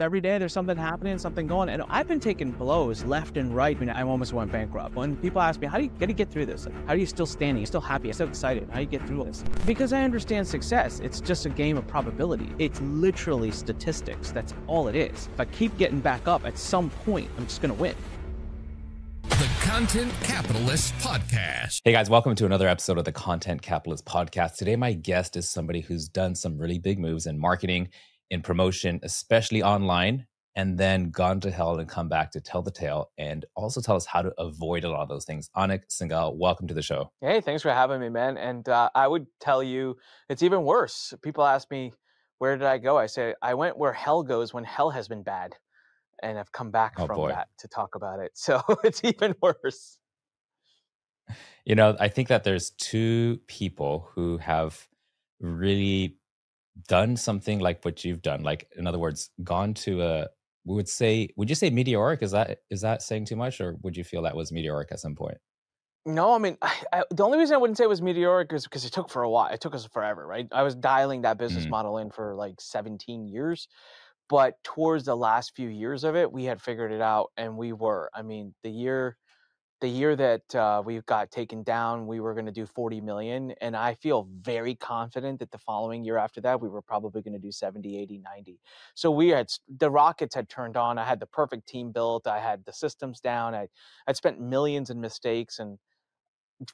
Every day there's something happening, something going, and I've been taking blows left and right. I mean, I almost went bankrupt. When people ask me, how do you get through this? Like, how are you still standing? You're still happy? You're still excited? How do you get through this? Because I understand success. It's just a game of probability. It's literally statistics. That's all it is. If I keep getting back up, at some point, I'm just going to win. The Content Capitalist Podcast. Hey guys, welcome to another episode of the Content Capitalist Podcast. Today, my guest is somebody who's done some really big moves in marketing, in promotion, especially online, and then gone to hell and come back to tell the tale and also tell us how to avoid a lot of those things. Anik Singal, welcome to the show. Hey, thanks for having me, man. And I would tell you, it's even worse. People ask me, where did I go? I say, I went where hell goes when hell has been bad. And I've come back from that to talk about it. So it's even worse. You know, I think that there's two people who have really done something like what you've done. Like, in other words, gone to would you say meteoric? Is that saying too much, or would you feel that was meteoric at some point? No, I mean, the only reason I wouldn't say it was meteoric is because it took for a while. It took us forever, right? I was dialing that business model in for like 17 years. But towards the last few years of it, we had figured it out, and we were. I mean, the year that we got taken down, we were going to do 40 million. And I feel very confident that the following year after that, we were probably going to do 70, 80, 90. So the rockets had turned on. I had the perfect team built. I had the systems down. I'd spent millions in mistakes and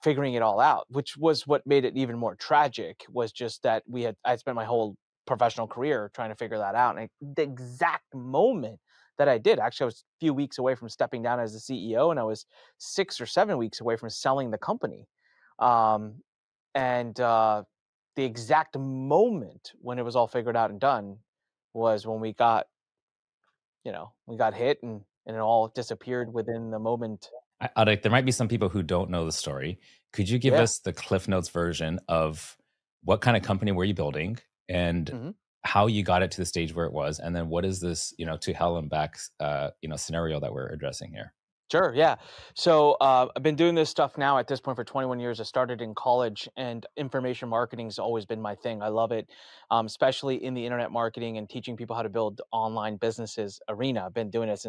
figuring it all out, which was what made it even more tragic, was just that I spent my whole professional career trying to figure that out. And the exact moment that I did, actually, I was a few weeks away from stepping down as the CEO, and I was 6 or 7 weeks away from selling the company. The exact moment when it was all figured out and done was when we got hit, and it all disappeared within the moment. There might be some people who don't know the story. Could you give us the Cliff Notes version of what kind of company were you building, and how you got it to the stage where it was, and then what is this, to hell and back, scenario that we're addressing here? Sure, yeah. So I've been doing this stuff now at this point for 21 years. I started in college, and information marketing has always been my thing. I love it, especially in the internet marketing and teaching people how to build online businesses arena. I've been doing it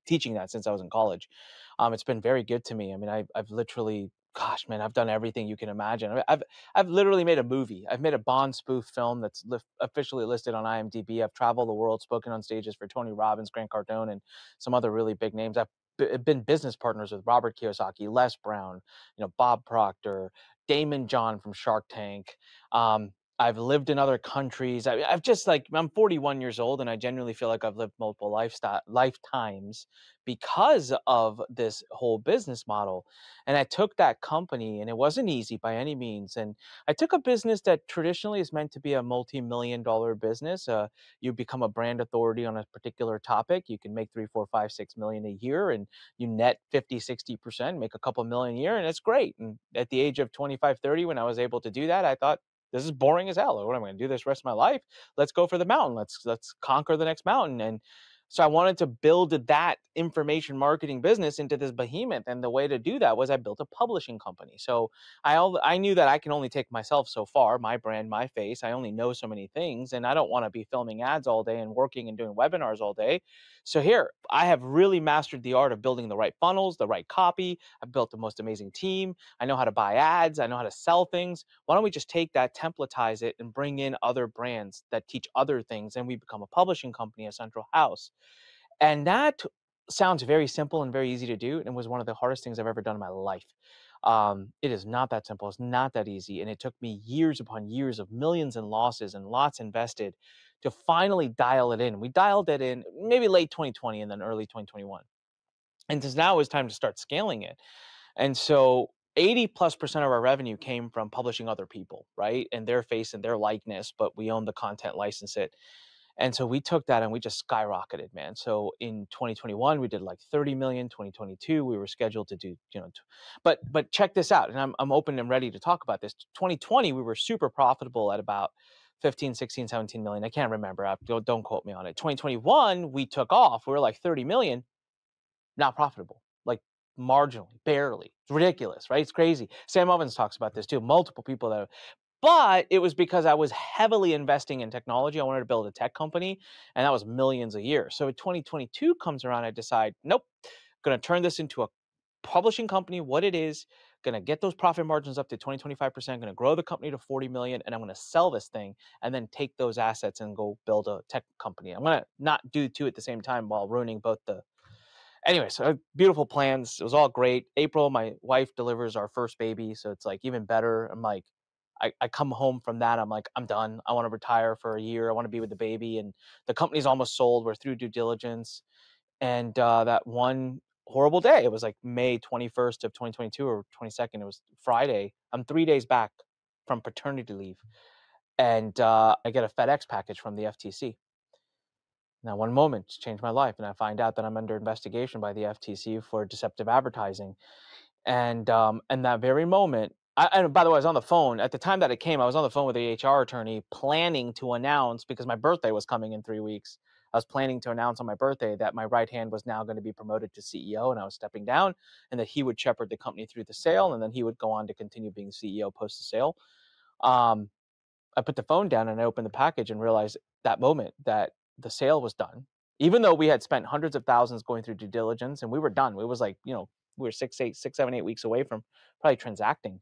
teaching that since I was in college. It's been very good to me. I mean, I've literally, gosh, man, I've done everything you can imagine. I've literally made a movie. I've made a Bond spoof film that's officially listed on IMDb. I've traveled the world, spoken on stages for Tony Robbins, Grant Cardone, and some other really big names. I've been business partners with Robert Kiyosaki, Les Brown, Bob Proctor, Damon John from Shark Tank. I've lived in other countries. I'm 41 years old, and I genuinely feel like I've lived multiple lifetimes because of this whole business model. And I took that company, and it wasn't easy by any means. And I took a business that traditionally is meant to be a multi-million-dollar business. You become a brand authority on a particular topic. You can make 3, 4, 5, 6 million a year, and you net 50, 60%, make a couple million a year, and it's great. And at the age of 25, 30, when I was able to do that, I thought, this is boring as hell. What am I going to do this rest of my life? Let's go for the mountain. Let's conquer the next mountain. And so I wanted to build that information marketing business into this behemoth. And the way to do that was I built a publishing company. So I knew that I can only take myself so far, my brand, my face. I only know so many things, and I don't want to be filming ads all day and working and doing webinars all day. So here, I have really mastered the art of building the right funnels, the right copy. I've built the most amazing team. I know how to buy ads. I know how to sell things. Why don't we just take that, templatize it, and bring in other brands that teach other things, and we become a publishing company, a central house. And that sounds very simple and very easy to do, and was one of the hardest things I've ever done in my life. It is not that simple. It's not that easy. And it took me years upon years of millions in losses and lots invested to finally dial it in. We dialed it in maybe late 2020 and then early 2021. And since now it's time to start scaling it. And so 80+% of our revenue came from publishing other people, right? And their face and their likeness, but we own the content, license it. And so we took that and we just skyrocketed, man. So in 2021, we did like 30 million. 2022, we were scheduled to do, but check this out. And I'm open and ready to talk about this. 2020, we were super profitable at about 15, 16, 17 million. I can't remember. Don't quote me on it. 2021, we took off. We were like 30 million, not profitable, like marginally, barely. It's ridiculous, right? It's crazy. Sam Ovens talks about this too. Multiple people that have But it was because I was heavily investing in technology. I wanted to build a tech company, and that was millions a year. So in 2022 comes around, I decide, nope, going to turn this into a publishing company, what it is, going to get those profit margins up to 20-25%, going to grow the company to 40 million, and I'm going to sell this thing and then take those assets and go build a tech company. I'm going to not do two at the same time while ruining both the. Anyway, so beautiful plans. It was all great. April, my wife delivers our first baby, so it's like even better. I'm like, I come home from that. I'm like, I'm done. I want to retire for a year. I want to be with the baby. And the company's almost sold. We're through due diligence. And that one horrible day, it was like May 21st of 2022 or 22nd. It was Friday. I'm 3 days back from paternity leave. And I get a FedEx package from the FTC. Now, one moment changed my life. And I find out that I'm under investigation by the FTC for deceptive advertising. And that very moment, and by the way, I was on the phone at the time that it came. I was on the phone with the HR attorney, planning to announce, because my birthday was coming in 3 weeks. I was planning to announce on my birthday that my right hand was now going to be promoted to CEO, and I was stepping down, and that he would shepherd the company through the sale, and then he would go on to continue being CEO post the sale. I put the phone down and I opened the package and realized that moment that the sale was done, even though we had spent hundreds of thousands going through due diligence, and we were done. It was like, we were 6, 7, 8 weeks away from probably transacting.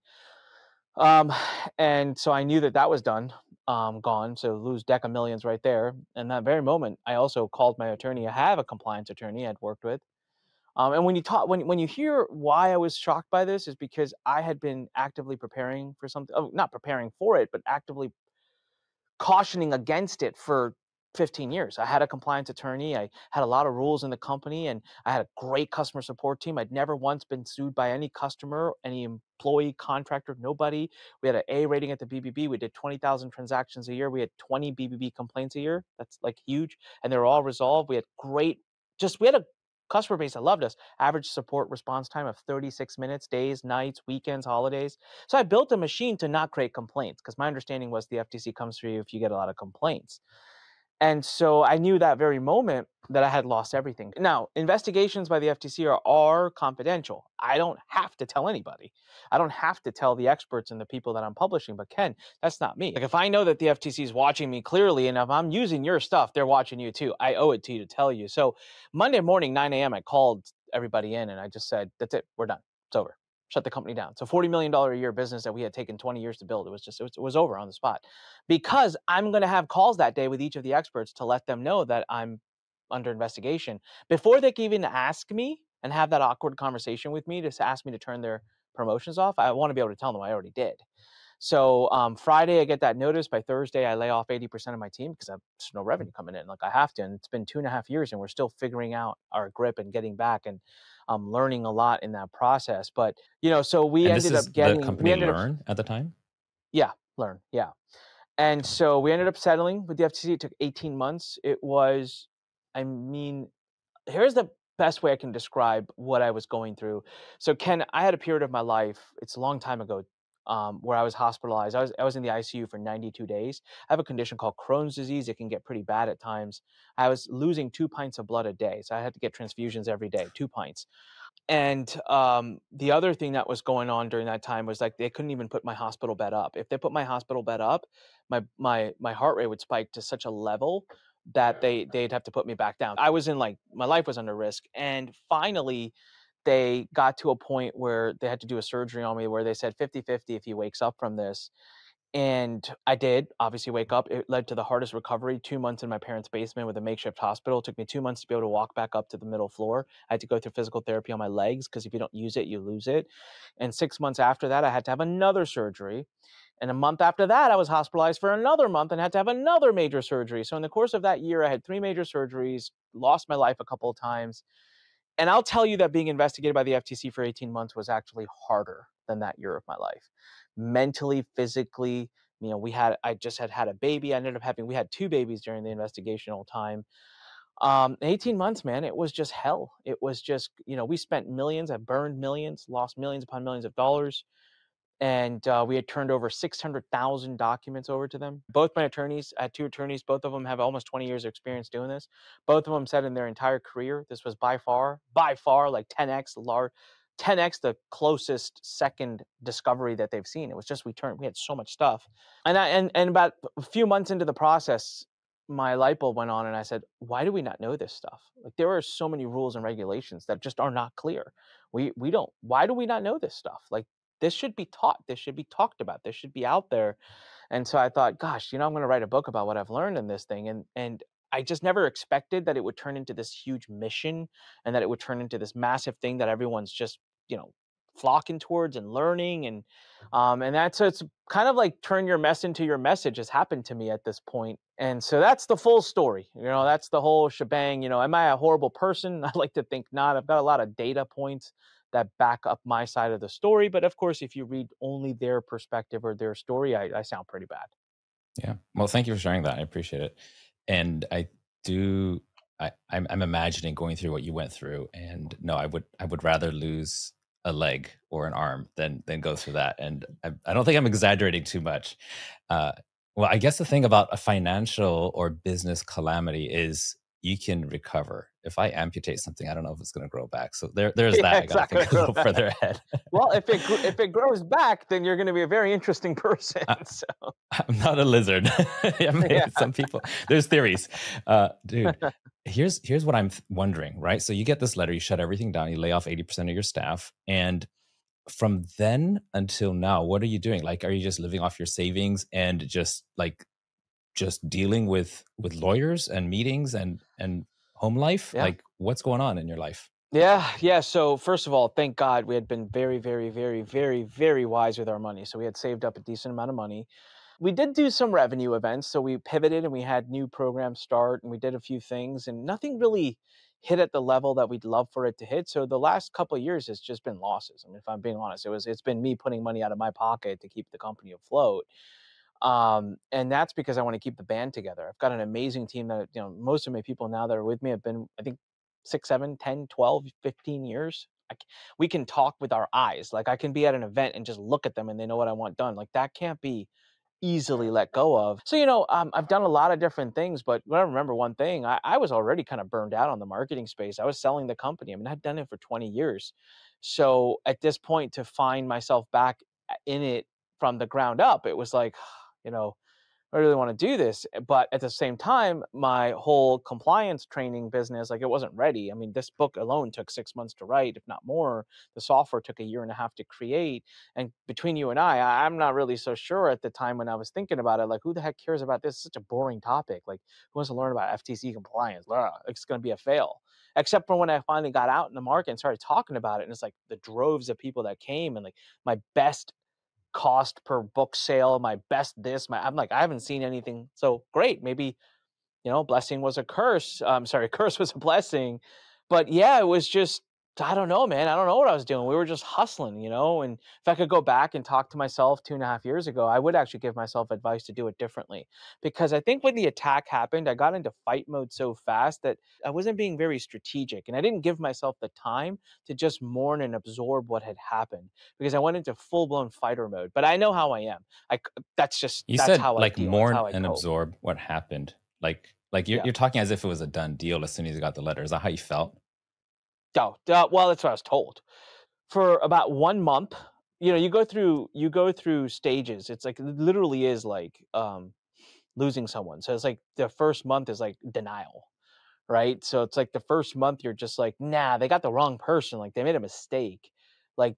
And so I knew that was done, gone. So lose deck of millions right there. And that very moment, I also called my attorney. I have a compliance attorney I'd worked with. And when you hear why I was shocked by this, is because I had been actively preparing for something, not preparing for it, but actively cautioning against it for 15 years. I had a compliance attorney. I had a lot of rules in the company, and I had a great customer support team. I'd never once been sued by any customer, any employee, contractor, nobody. We had an A rating at the BBB. We did 20,000 transactions a year. We had 20 BBB complaints a year. That's like huge. And they were all resolved. We had we had a customer base that loved us. Average support response time of 36 minutes, days, nights, weekends, holidays. So I built a machine to not create complaints, because my understanding was the FTC comes for you if you get a lot of complaints. And so I knew that very moment that I had lost everything. Now, investigations by the FTC are confidential. I don't have to tell anybody. I don't have to tell the experts and the people that I'm publishing. But Ken, that's not me. Like, if I know that the FTC is watching me clearly, and if I'm using your stuff, they're watching you too. I owe it to you to tell you. So Monday morning, 9 a.m., I called everybody in and I just said, that's it. We're done. It's over. Shut the company down. So $40 million a year business that we had taken 20 years to build. It was over on the spot, because I'm going to have calls that day with each of the experts to let them know that I'm under investigation before they can even ask me and have that awkward conversation with me to ask me to turn their promotions off. I want to be able to tell them I already did. So Friday, I get that notice. By Thursday, I lay off 80% of my team because there's no revenue coming in. Like, I have to. And it's been 2.5 years, and we're still figuring out our grip and getting back, and learning a lot in that process. But, so we ended up getting the company Lurn at the time? Yeah, Lurn. Yeah. And so we ended up settling with the FTC. It took 18 months. It was, here's the best way I can describe what I was going through. So Ken, I had a period of my life, it's a long time ago, where I was hospitalized. I was in the ICU for 92 days. I have a condition called Crohn's disease. It can get pretty bad at times. I was losing 2 pints of blood a day. So I had to get transfusions every day, 2 pints. And the other thing that was going on during that time was, like, they couldn't even put my hospital bed up. If they put my hospital bed up, my heart rate would spike to such a level that they'd have to put me back down. I was in, like, my life was under risk. And finally, they got to a point where they had to do a surgery on me, where they said 50-50 if he wakes up from this. And I did obviously wake up. It led to the hardest recovery, 2 months in my parents' basement with a makeshift hospital. It took me 2 months to be able to walk back up to the middle floor. I had to go through physical therapy on my legs, because if you don't use it, you lose it. And 6 months after that, I had to have another surgery. And a month after that, I was hospitalized for another month and had to have another major surgery. So in the course of that year, I had 3 major surgeries, lost my life a couple of times. And I'll tell you that being investigated by the FTC for 18 months was actually harder than that year of my life. Mentally, physically, I just had a baby. We had 2 babies during the investigational time. 18 months, man, it was just hell. It was just, we spent millions, I burned millions, lost millions upon millions of dollars. And we had turned over 600,000 documents over to them. Both my attorneys, I had 2 attorneys, both of them have almost 20 years of experience doing this. Both of them said in their entire career, this was by far, like 10x 10x the closest second discovery that they've seen. It was just we had so much stuff. And about a few months into the process, my light bulb went on and I said, why do we not know this stuff? Like, there are so many rules and regulations that just are not clear. We don't, why do we not know this stuff? Like, this should be taught. This should be talked about. This should be out there. And so I thought, gosh, I'm going to write a book about what I've learned in this thing. And I just never expected that it would turn into this huge mission and that it would turn into this massive thing that everyone's just, flocking towards and learning. And that's, so it's kind of like turn your mess into your message has happened to me at this point. And so that's the full story. That's the whole shebang. Am I a horrible person? I like to think not. I've got a lot of data points that back up my side of the story. But of course, if you read only their perspective or their story, I sound pretty bad. Yeah. Well, thank you for sharing that. I appreciate it. And I'm imagining going through what you went through, and no, I would rather lose a leg or an arm than go through that. And I don't think I'm exaggerating too much. Well, I guess the thing about a financial or business calamity is you can recover. If I amputate something, I don't know if it's going to grow back. So there's that. Exactly. I got to think a little further ahead. Well, if it grows back, then you're going to be a very interesting person. So. I'm not a lizard. Some people, there's theories. Dude, here's what I'm wondering, right? So you get this letter, you shut everything down, you lay off 80% of your staff. And from then until now, what are you doing? Like, are you just living off your savings and just dealing with lawyers and meetings and home life? Yeah. Like, what's going on in your life? Yeah. So first of all, thank God we had been very, very, very, very, very wise with our money. So we had saved up a decent amount of money. We did do some revenue events. So we pivoted and we had new programs start and we did a few things and nothing really hit at the level that we'd love for it to hit. So the last couple of years, it's just been losses. I mean, if I'm being honest, it's been me putting money out of my pocket to keep the company afloat. And that's because I want to keep the band together. I've got an amazing team that, most of my people now that are with me have been, I think, 6, 7, 10, 12, 15 years. We can talk with our eyes. Like, I can be at an event and just look at them and they know what I want done. Like, that can't be easily let go of. So, I've done a lot of different things, but when I remember one thing, I was already kind of burned out on the marketing space. I was selling the company. I mean, I'd done it for 20 years. So at this point, to find myself back in it from the ground up, it was like, I really want to do this. But at the same time, my whole compliance training business, like, it wasn't ready. I mean, this book alone took 6 months to write, if not more. The software took 1.5 years to create. And between you and I'm not really so sure at the time when I was thinking about it, like, who the heck cares about this? It's such a boring topic. Like, who wants to learn about FTC compliance? It's going to be a fail. Except for when I finally got out in the market and started talking about it. And it's like the droves of people that came and like my best cost per book sale, my best I'm like, I haven't seen anything so great. Maybe, blessing was a curse. Sorry, curse was a blessing. But yeah, it was just, I don't know, man. I don't know what I was doing. We were just hustling, and if I could go back and talk to myself 2.5 years ago, I would actually give myself advice to do it differently. Because I think when the attack happened, I got into fight mode so fast that I wasn't being very strategic. And I didn't give myself the time to just mourn and absorb what had happened because I went into full-blown fighter mode. But I know how I am. That's how I deal. Mourn and absorb what happened. Like you're talking as if it was a done deal as soon as you got the letter. Is that how you felt? Oh, well, that's what I was told. For about 1 month, you go through stages. It's like, it literally is like losing someone. So it's like the first month is like denial, right? So it's like the first month you're just like, nah, they got the wrong person. Like, they made a mistake. Like,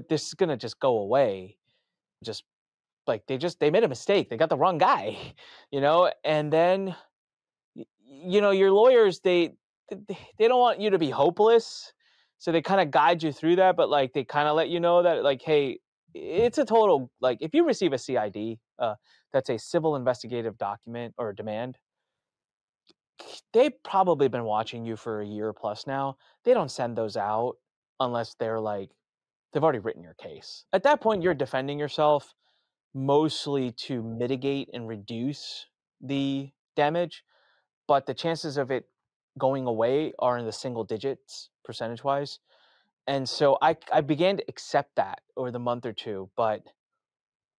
this is gonna just go away. Just like they made a mistake. They got the wrong guy, and then your lawyers, they don't want you to be hopeless, so they kind of guide you through that, but like they kind of let you know that, like, hey, it's a total, like, if you receive a CID, that's a civil investigative document or demand, they've probably been watching you for 1 year plus now. They don't send those out unless they're like, they've already written your case. At that point, you're defending yourself mostly to mitigate and reduce the damage, but the chances of it going away are in the single digits percentage wise. And so I began to accept that over the month or two, but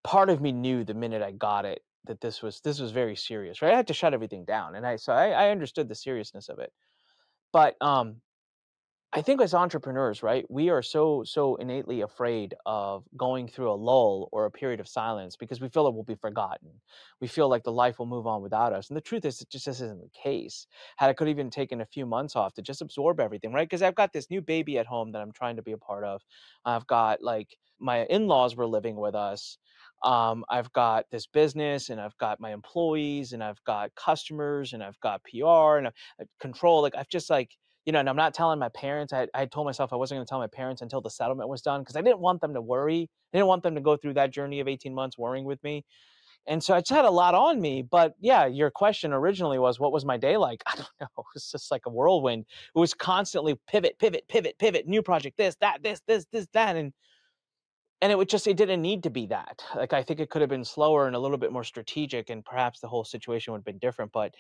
part of me knew the minute I got it that this was very serious, right? I had to shut everything down. And I understood the seriousness of it. But I think as entrepreneurs, right, we are so innately afraid of going through a lull or a period of silence because we feel it will be forgotten. We feel like the life will move on without us. And the truth is, it just isn't the case. Had I could have even taken a few months off to just absorb everything, right? Because I've got this new baby at home that I'm trying to be a part of. I've got like my in-laws were living with us. I've got this business and I've got my employees and I've got customers and I've got PR and control. Like I've just like, and I'm not telling my parents. I told myself I wasn't going to tell my parents until the settlement was done because I didn't want them to worry. I didn't want them to go through that journey of 18 months worrying with me. And so I just had a lot on me. But yeah, your question originally was, what was my day like? I don't know. It was just like a whirlwind. It was constantly pivot, pivot, pivot, pivot, new project, this, that, this, that. And it didn't need to be that. Like, I think it could have been slower and a little bit more strategic, and perhaps the whole situation would have been different. But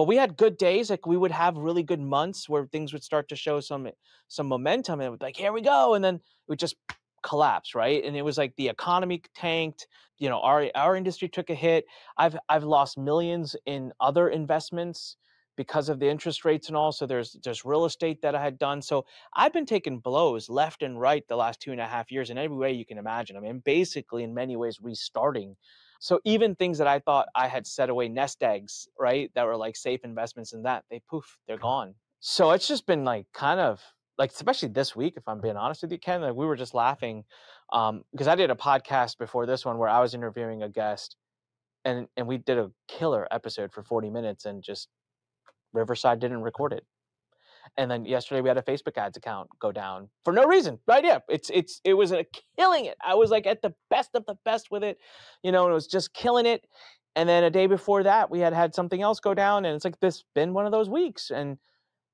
we had good days. Like we would have really good months where things would start to show some momentum, and it would be like, here we go, and then it would just collapse, right? And it was like the economy tanked. Our industry took a hit. I've lost millions in other investments because of the interest rates and all. So there's real estate that I had done. So I've been taking blows left and right the last 2.5 years in every way you can imagine. I mean, basically in many ways restarting. So even things that I thought I had set away nest eggs, right, that were like safe investments in that, they're gone. So it's just been like kind of like, especially this week, if I'm being honest with you, Ken, like we were just laughing because I did a podcast before this one where I was interviewing a guest, and we did a killer episode for 40 minutes, and just Riverside didn't record it. And then yesterday we had a Facebook ads account go down for no reason. Right? Yeah, it was killing it. I was like at the best of the best with it, and it was just killing it. And then a day before that, we had something else go down, and it's like this been one of those weeks.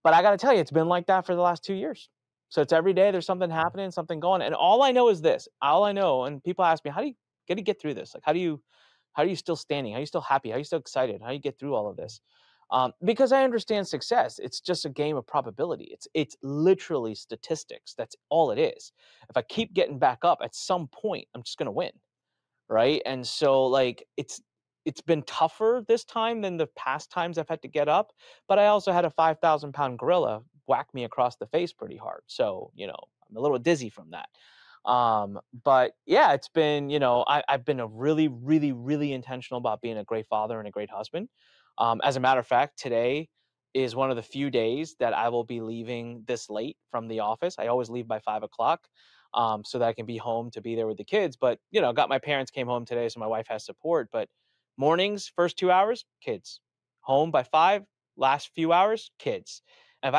But I got to tell you, it's been like that for the last 2 years. So it's every day there's something happening, something going. And all I know is this. All I know, and people ask me, how do you get through this? Like, how are you still standing? How are you still happy? How are you still excited? How do you get through all of this? Because I understand success. It's just a game of probability. It's literally statistics. That's all it is. If I keep getting back up, at some point, I'm just going to win, right? And so, like, it's been tougher this time than the past times I've had to get up. But I also had a 5,000-pound gorilla whack me across the face pretty hard. So, I'm a little dizzy from that. But yeah, it's been, I've been a really, really, really intentional about being a great father and a great husband. As a matter of fact, today is one of the few days that I will be leaving this late from the office. I always leave by 5 o'clock, so that I can be home to be there with the kids. But, got my parents came home today, so my wife has support. But mornings, first 2 hours, kids. Home by 5, last few hours, kids. And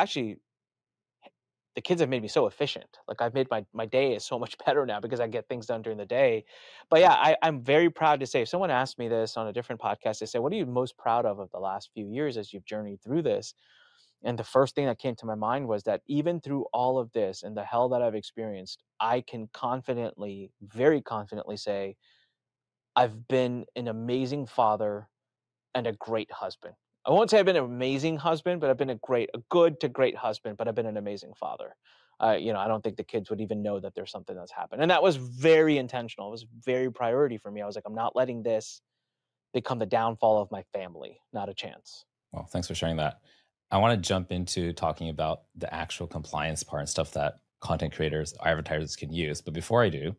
the kids have made me so efficient. Like I've made my day is so much better now because I get things done during the day. But yeah, I'm very proud to say, if someone asked me this on a different podcast, they say, what are you most proud of the last few years as you've journeyed through this? And the first thing that came to my mind was that even through all of this and the hell that I've experienced, I can confidently, very confidently say, I've been an amazing father and a great husband. I won't say I've been an amazing husband, but I've been a good to great husband, but I've been an amazing father. I don't think the kids would even know that there's something that's happened. And that was very intentional. It was very priority for me. I was like, I'm not letting this become the downfall of my family. Not a chance. Well, thanks for sharing that. I want to jump into talking about the actual compliance part and stuff that content creators, advertisers can use. But before I do,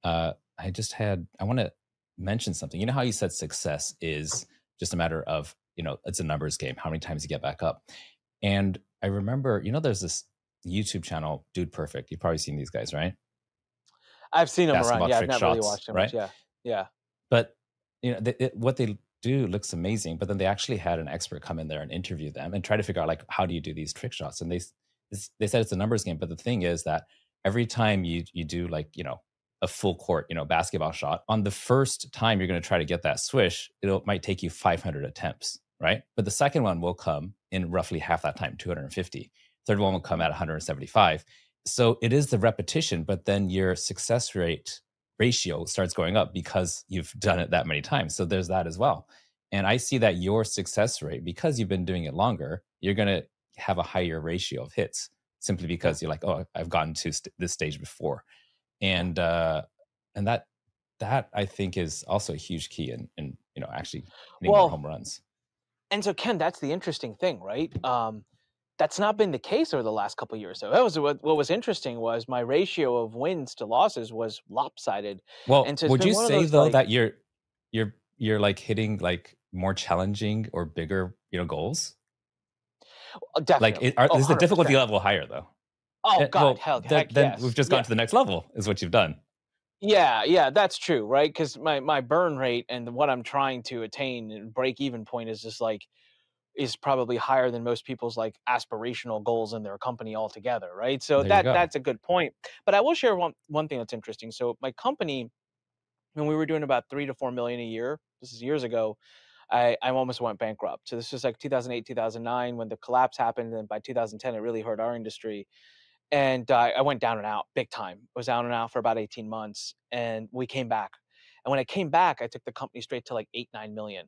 I want to mention something. You know how you said success is just a matter of, it's a numbers game, how many times you get back up. And I remember, there's this YouTube channel, Dude Perfect. You've probably seen these guys, right? I've seen them around. Yeah, I've not really shots, watched them right? much. Yeah. But, what they do looks amazing. But then they actually had an expert come in there and interview them and try to figure out, like, how do you do these trick shots? And they said it's a numbers game. But the thing is that every time you do, like, a full court, basketball shot, on the first time you're going to try to get that swish, it might take you 500 attempts, right? But the second one will come in roughly half that time, 250. Third one will come at 175. So it is the repetition, but then your success rate ratio starts going up because you've done it that many times. So there's that as well. And I see that your success rate, because you've been doing it longer, you're going to have a higher ratio of hits simply because you're like, oh, I've gotten to this stage before. And that I think is also a huge key in actually hitting more home runs. And so, Ken, that's the interesting thing, right? That's not been the case over the last couple of years. So that was what was interesting was my ratio of wins to losses was lopsided. Well, And so it's would been you one of say those though like, that you're like hitting like more challenging or bigger, goals? Like, definitely. Oh, is the difficulty 100%. level higher though? Oh God, Well, hell, then heck we've yes. just gone Yeah. to the next level, is what you've done. Yeah, that's true, right? Because my burn rate and what I'm trying to attain and break even point is just like is probably higher than most people's like aspirational goals in their company altogether, right? So There you go. that's a good point. But I will share one thing that's interesting. So my company, when we were doing about 3 to 4 million a year, this is years ago, I almost went bankrupt. So this was like 2008, 2009 when the collapse happened, and by 2010 it really hurt our industry. And I went down and out big time. I was down and out for about 18 months, and we came back. And when I came back, I took the company straight to like 8, 9 million.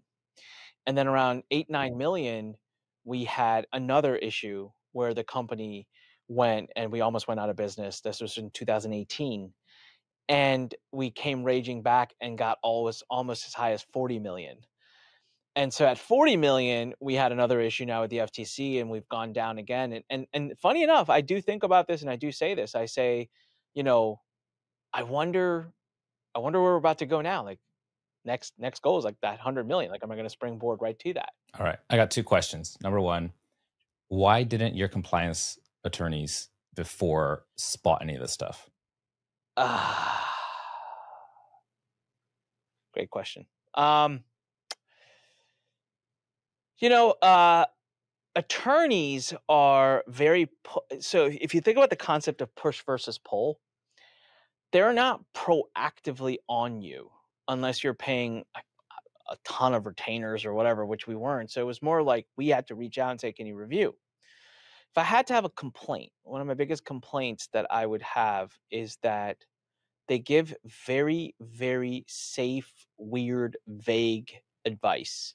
And then around 8, 9 million, we had another issue where the company went and we almost went out of business. This was in 2018. And we came raging back and got almost as high as 40 million. And so at 40 million, we had another issue now with the FTC, and we've gone down again. And funny enough, I do think about this and I do say this. I say, you know, I wonder where we're about to go now. Like next goal is like that 100 million. Like, am I going to springboard right to that? All right. I got two questions. Number one, why didn't your compliance attorneys before spot any of this stuff? Great question. You know, attorneys are very so if you think about the concept of push versus pull, they're not proactively on you unless you're paying a ton of retainers or whatever, which we weren't. So it was more like we had to reach out and say, can you review? If I had to have a complaint, one of my biggest complaints that I would have is that they give very, very safe, weird, vague advice.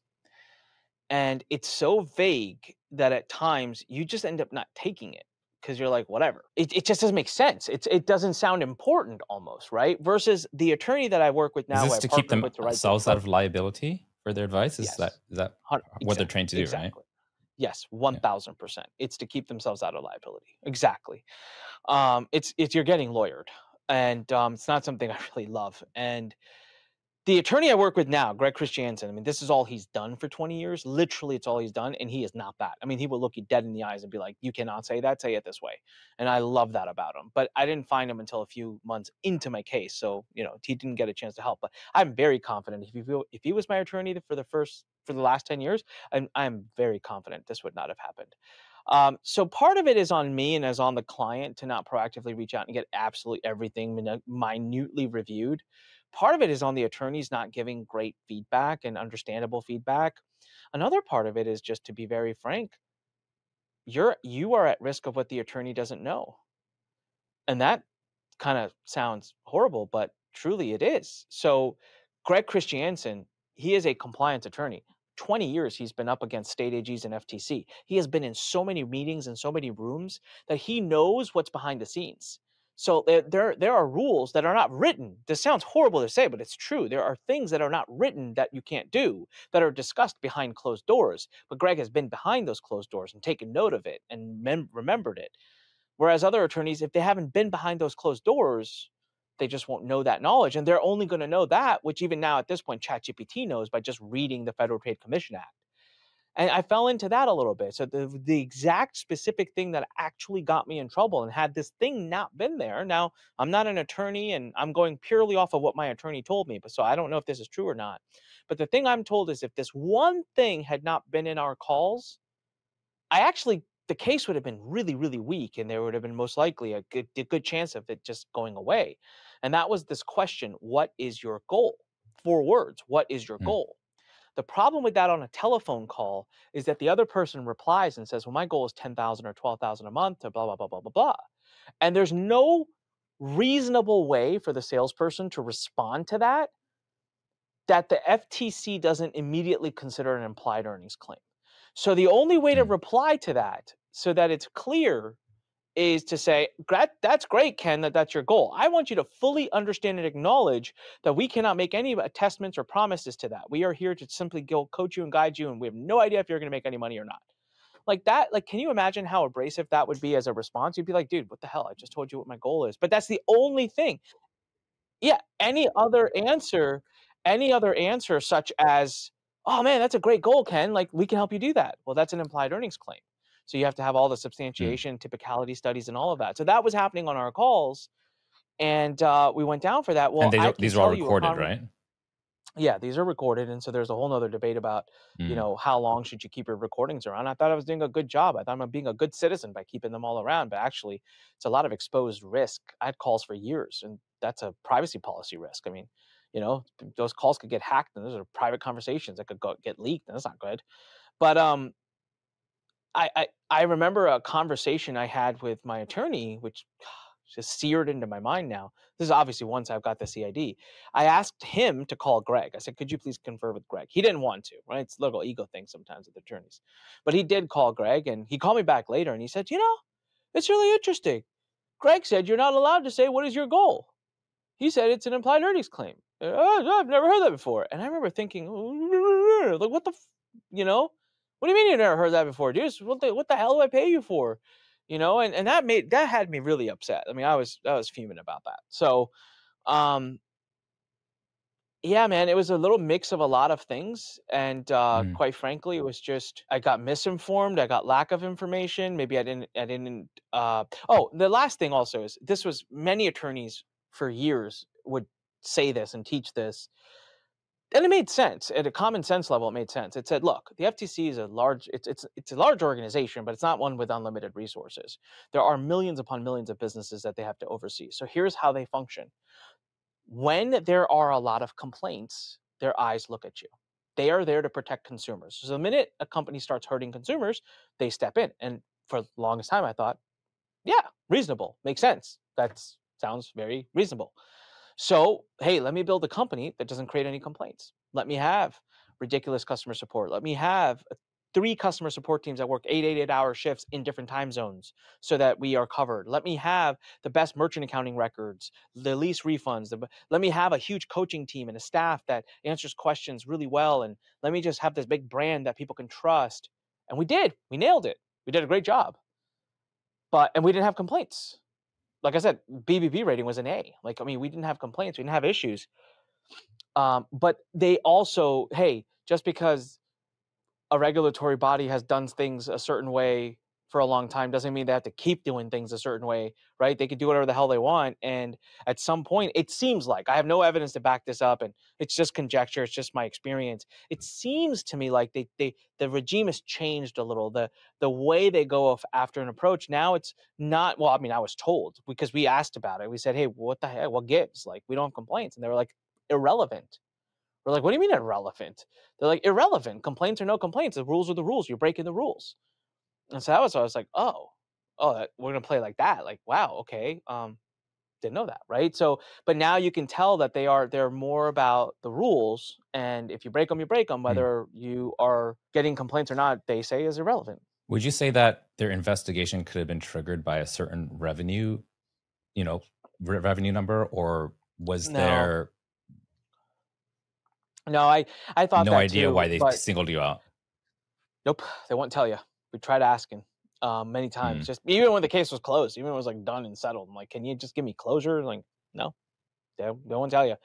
And it's so vague that at times you just end up not taking it because you're like, whatever. It just doesn't make sense. It doesn't sound important almost, right? Versus the attorney that I work with Is now, who this I to keep partnered with to write this themselves out book. of liability for their advice? Is Yes. that what they're trained to do, right? Exactly. Yes, 1000%. It's to keep themselves out of liability. Exactly. It's you're getting lawyered, and it's not something I really love. And the attorney I work with now, Greg Christiansen, I mean, this is all he's done for 20 years. Literally, it's all he's done, and he is not that. I mean, he will look you dead in the eyes and be like, you cannot say that, say it this way. And I love that about him. But I didn't find him until a few months into my case. So, he didn't get a chance to help. But I'm very confident if he was my attorney for the last 10 years, I'm very confident this would not have happened. So part of it is on me and as on the client to not proactively reach out and get absolutely everything minutely reviewed. Part of it is on the attorneys not giving great feedback and understandable feedback. Another part of it is just to be very frank, you are at risk of what the attorney doesn't know. And that kind of sounds horrible, but truly it is. So Greg Christiansen, he is a compliance attorney. 20 years he's been up against state AGs and FTC. He has been in so many meetings and so many rooms that he knows what's behind the scenes. So there are rules that are not written. This sounds horrible to say, but it's true. There are things that are not written that you can't do, that are discussed behind closed doors. But Greg has been behind those closed doors and taken note of it and remembered it. Whereas other attorneys, if they haven't been behind those closed doors, they just won't know that knowledge. And they're only going to know that, which even now at this point, ChatGPT knows by just reading the Federal Trade Commission Act. And I fell into that a little bit. So the exact specific thing that actually got me in trouble, and had this thing not been there, now I'm not an attorney and I'm going purely off of what my attorney told me, but so I don't know if this is true or not. But the thing I'm told is if this one thing had not been in our calls, the case would have been really, really weak, and there would have been most likely a good chance of it just going away. And that was this question: what is your goal? 4 words. What is your goal? The problem with that on a telephone call is that the other person replies and says, well, my goal is 10,000 or 12,000 a month, or blah, blah, blah, blah, blah, blah. And there's no reasonable way for the salesperson to respond to that the FTC doesn't immediately consider an implied earnings claim. So the only way to reply to that so that it's clear is to say, that's great, Ken, that's your goal. I want you to fully understand and acknowledge that we cannot make any attestments or promises to that. We are here to simply go coach you and guide you, and we have no idea if you're going to make any money or not. like that, like, can you imagine how abrasive that would be as a response? You'd be like, dude, what the hell? I just told you what my goal is. But that's the only thing. Yeah, any other answer such as, "Oh, man, that's a great goal, Ken, like, we can help you do that." Well, that's an implied earnings claim. So you have to have all the Mm. substantiation, typicality studies, and all of that. So that was happening on our calls, and, we went down for that. And Well, I can these are all tell you a recorded, right? yeah, these are recorded, and so there's a whole nother debate about, Mm. how long should you keep your recordings around? I thought I was doing a good job. I thought I'm being a good citizen by keeping them all around, but actually, it's a lot of exposed risk. I had calls for years, and that's a privacy policy risk. I mean, those calls could get hacked, and those are private conversations that could get leaked, and that's not good. But I remember a conversation I had with my attorney, which just seared into my mind now. This is obviously once I've got the CID. I asked him to call Greg. I said, "Could you please confer with Greg?" He didn't want to, right? It's a little ego thing sometimes with attorneys. But he did call Greg, and he called me back later, and he said, it's really interesting. Greg said you're not allowed to say what is your goal. He said it's an implied earnings claim. Oh, I've never heard that before. And I remember thinking, like, what the, what do you mean you never heard that before, dude? What the hell do I pay you for? And that had me really upset. I mean, I was fuming about that. So, um, yeah, man, it was a little mix of a lot of things, and Mm. quite frankly, it was just I got misinformed. I got lack of information. Maybe I didn't. Oh, the last thing also is this was many attorneys for years would say this and teach this, and it made sense at a common sense level. It made sense. It said, look, the FTC is it's a large organization, but it's not one with unlimited resources. There are millions upon millions of businesses that they have to oversee. So here's how they function. When there are a lot of complaints, their eyes look at you. They are there to protect consumers. So the minute a company starts hurting consumers, they step in. And for the longest time, I thought, yeah, reasonable, makes sense. That sounds very reasonable. So, hey, let me build a company that doesn't create any complaints. Let me have ridiculous customer support. Let me have 3 customer support teams that work 8 hour shifts in different time zones so that we are covered. Let me have the best merchant accounting records, the least refunds. Let me have a huge coaching team and a staff that answers questions really well. And let me just have this big brand that people can trust. And we did. We nailed it. We did a great job. And we didn't have complaints. Like I said, BBB rating was an A. Like, I mean, we didn't have complaints. We didn't have issues. But they also, hey, just because a regulatory body has done things a certain way for a long time doesn't mean they have to keep doing things a certain way, right? They can do whatever the hell they want. And at some point, it seems like, I have no evidence to back this up, and it's just conjecture, it's just my experience. It seems to me like the regime has changed a little. The way they go after an approach now, it's not, well, I mean, I was told because we asked about it. We said, hey, what the heck, what gives? Like, we don't have complaints. And they were like, irrelevant. We're like, what do you mean irrelevant? They're like, irrelevant. Complaints or no complaints. The rules are the rules. You're breaking the rules. And so I was like, we're gonna play like that. Like, wow, okay. Didn't know that, right? So, but now you can tell that they're more about the rules, and if you break them, you break them. Mm. Whether you are getting complaints or not, they say is irrelevant. Would you say that their investigation could have been triggered by a certain revenue, revenue number, or was there No, I thought no that idea too, why they but singled you out? nope, they won't tell you. We tried asking many times, just even when the case was closed, even when it was like done and settled. I'm like, can you just give me closure? Like, no, they won't tell you.